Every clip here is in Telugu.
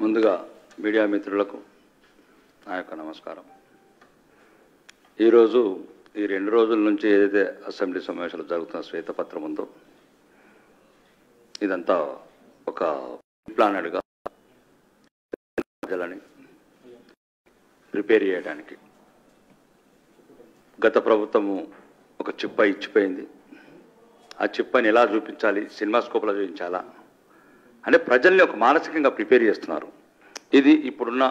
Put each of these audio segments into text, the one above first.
ముందుగా మీడియా మిత్రులకు నా యొక్క నమస్కారం. ఈరోజు ఈ 2 రోజుల నుంచి ఏదైతే అసెంబ్లీ సమావేశాలు జరుగుతున్న శ్వేతపత్రం ఉందో ఇదంతా ఒక ప్లానెడ్గా ప్రజలని ప్రిపేర్ చేయడానికి గత ప్రభుత్వము ఒక చిప్ప ఇచ్చిపోయింది. ఆ చిప్పని ఎలా చూపించాలి, సినిమా స్కోప్లో చూపించాలా అంటే ప్రజల్ని ఒక మానసికంగా ప్రిపేర్ చేస్తున్నారు. ఇది ఇప్పుడున్న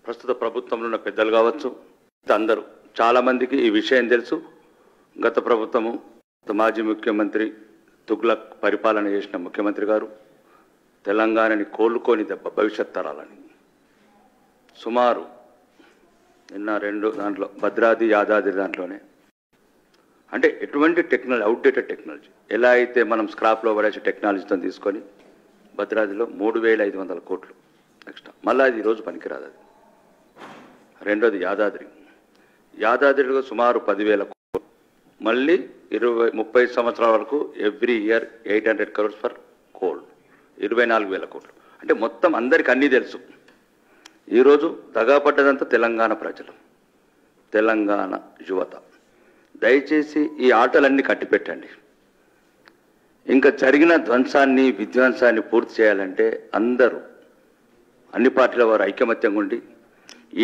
ప్రస్తుత ప్రభుత్వంలో ఉన్న పెద్దలు కావచ్చు, అందరూ చాలామందికి ఈ విషయం తెలుసు. గత ప్రభుత్వము మాజీ ముఖ్యమంత్రి తుగ్లక్ పరిపాలన చేసిన ముఖ్యమంత్రి గారు తెలంగాణని కోలుకొని దెబ్బ భవిష్యత్ తరాలని సుమారు నిన్న 2 దాంట్లో భద్రాద్రి యాదాద్రి దాంట్లోనే అంటే ఎటువంటి టెక్నాలజీ, అవుట్డేటెడ్ టెక్నాలజీ ఎలా అయితే మనం స్క్రాప్లో పడేసే టెక్నాలజీతో తీసుకొని భద్రాద్రిలో 3,500 కోట్లు ఎక్స్ట్రా, మళ్ళీ అది ఈరోజు పనికిరాదు. అది రెండోది యాదాద్రిలో సుమారు 10,000 కోట్లు, మళ్ళీ 30 సంవత్సరాల వరకు every year 800 crores for coal, 24,000 కోట్లు. అంటే మొత్తం అందరికీ అన్నీ తెలుసు. ఈరోజు దగాపడ్డదంతా తెలంగాణ ప్రజలు, తెలంగాణ యువత. దయచేసి ఈ ఆటలన్నీ కట్టిపెట్టండి. ఇంకా జరిగిన ధ్వంసాన్ని విధ్వంసాన్ని పూర్తి చేయాలంటే అందరూ అన్ని పార్టీల వారు ఐకమత్యంగా ఉండి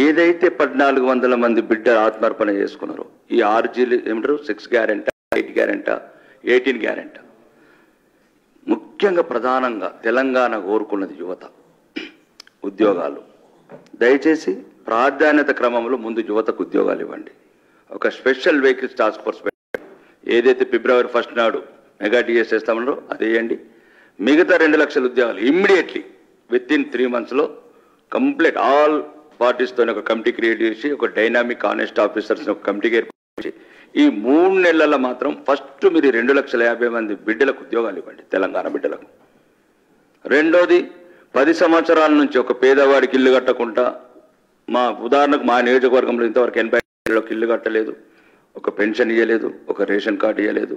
ఏదైతే 1,400 మంది బిడ్డలు ఆత్మార్పణ చేసుకున్నారో ఈ 6Gలు ఏమంటారు, 6 గ్యారెంటా, 8 గ్యారెంటా, 18 గ్యారెంటా, ముఖ్యంగా ప్రధానంగా తెలంగాణ కోరుకున్నది యువత, ఉద్యోగాలు. దయచేసి ప్రాధాన్యత క్రమంలో ముందు యువతకు ఉద్యోగాలు ఇవ్వండి. ఒక స్పెషల్ వెహికల్స్ టాస్క్ ఫోర్స్ పెట్టండి. ఏదైతే February 1 నాడు మెగా డిఎస్ చేస్తామన్నారో అది వేయండి. మిగతా 2 లక్షల ఉద్యోగాలు ఇమ్మీడియట్లీ విత్ ఇన్ 3 monthsలో కంప్లీట్ ఆల్ పార్టీస్తో ఒక కమిటీ క్రియేట్ చేసి ఒక డైనామిక్ ఆనెస్ట్ ఆఫీసర్స్ని ఒక కమిటీకి ఏర్పరిచి ఈ 3 నెలల్లో మాత్రం ఫస్ట్ మీరు 2,50,000 మంది బిడ్డలకు ఉద్యోగాలు ఇవ్వండి, తెలంగాణ బిడ్డలకు. రెండోది 10 సంవత్సరాల నుంచి ఒక పేదవాడికి ఇల్లు కట్టకుండా, మా ఉదాహరణకు మా నియోజకవర్గంలో ఇంతవరకు 80 ఏళ్ళకి ఇల్లు కట్టలేదు, ఒక పెన్షన్ ఇవ్వలేదు, ఒక రేషన్ కార్డు ఇవ్వలేదు,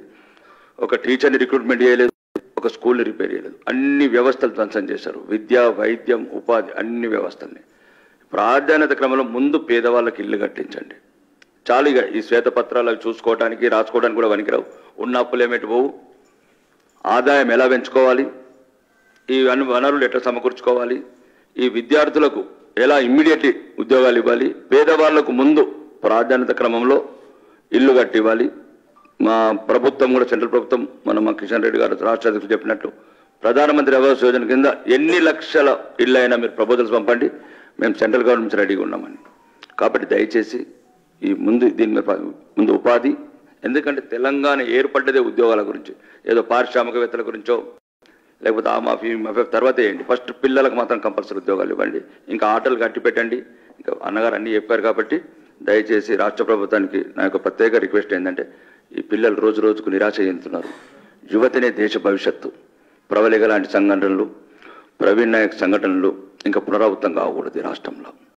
ఒక టీచర్ని రిక్రూట్మెంట్ చేయలేదు, ఒక స్కూల్ని రిపేర్ చేయలేదు. అన్ని వ్యవస్థలు ధ్వంసం చేశారు. విద్య, వైద్యం, ఉపాధి అన్ని వ్యవస్థల్ని. ప్రాధాన్యత క్రమంలో ముందు పేదవాళ్ళకి ఇల్లు కట్టించండి. చాలుగా ఈ శ్వేతపత్రాలు చూసుకోవడానికి రాసుకోవడానికి కూడా పనికిరావు. ఉన్న అప్పులు ఏమిటి పోవు, ఆదాయం ఎలా పెంచుకోవాలి, ఈ వనరులు ఎట్లా సమకూర్చుకోవాలి, ఈ విద్యార్థులకు ఎలా ఇమ్మీడియట్లీ ఉద్యోగాలు ఇవ్వాలి, పేదవాళ్లకు ముందు ప్రాధాన్యత క్రమంలో ఇల్లు కట్టివ్వాలి. మా ప్రభుత్వం కూడా సెంట్రల్ ప్రభుత్వం మా కిషన్ రెడ్డి గారు రాష్ట్ర అధ్యక్షులు చెప్పినట్టు ప్రధానమంత్రి ఆవాస్ యోజన కింద ఎన్ని లక్షల ఇళ్ళు అయినా మీరు ప్రపోజల్స్ పంపండి, మేము సెంట్రల్ గవర్నమెంట్ రెడీగా ఉన్నామని. కాబట్టి దయచేసి ఈ దీని ముందు ఉపాధి, ఎందుకంటే తెలంగాణ ఏర్పడ్డదే ఉద్యోగాల గురించి, ఏదో పారిశ్రామికవేత్తల గురించో లేకపోతే ఆ మాఫీ తర్వాత వేయండి. ఫస్ట్ పిల్లలకు మాత్రం కంపల్సరీ ఉద్యోగాలు ఇవ్వండి. ఇంకా ఆటలు కట్టి పెట్టండి. ఇంకా అన్నగారు అన్నీ చెప్పారు కాబట్టి దయచేసి రాష్ట్ర ప్రభుత్వానికి నా యొక్క ప్రత్యేక రిక్వెస్ట్ ఏంటంటే ఈ పిల్లలు రోజు రోజుకు నిరాశ చెందుతున్నారు. యువతనే దేశ భవిష్యత్తు. ప్రవళిక లాంటి సంఘటనలు, ప్రవీణ్ నాయక్ సంఘటనలు ఇంకా పునరావృతం కాకూడదు రాష్ట్రంలో.